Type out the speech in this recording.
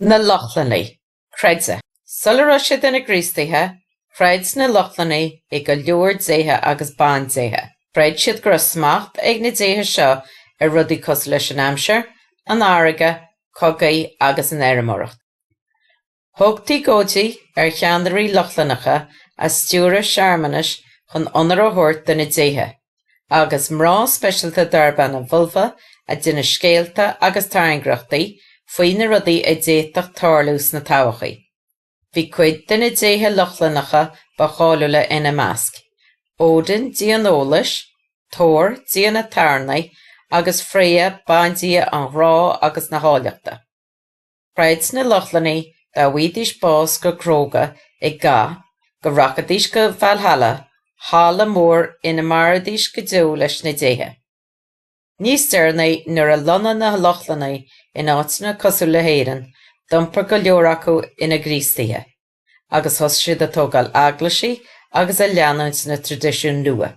Na Lochlannaigh, Creideamh. Sular siad ina gríostaithe, Creideamh na Lochlannaigh ag go leor déithe agus bán déithe. Breid siad gur smacht ag na déithe seo rudí cos leis an amsir, an áraige, cogaí agus an éireamóireacht. Thugtaí góidí cheannarí Lochlannacha a stiúra searmanis chun ionar ó thuairt do na déithe, agus mrá speisialta darban an bhulbha a duine scéalta agus tarraingrachtaí faoin na rudaí a déiteach tarlús na tábhachaí. Bhí cuid de na déithe Lochlannacha ba cháúla ina measc. Ódin díanolais, Tór díana tarnaigh agus Freya baindí an rá agus na háileachta. Creideamh na Lochlannaigh dá bhuaidís bás go cróga ag ga, go rachadís go Valhalla, hála mór ina maradís go dú leis na déithe. Níos dearnaigh nuair a lonnaigh na Lochlannaigh in áiteanna cosúil le héireann, dumpar go leor acu ina gríostaithe, agus thos siad a tógáil aglaisí agus a leanúint na tradiisiún nua.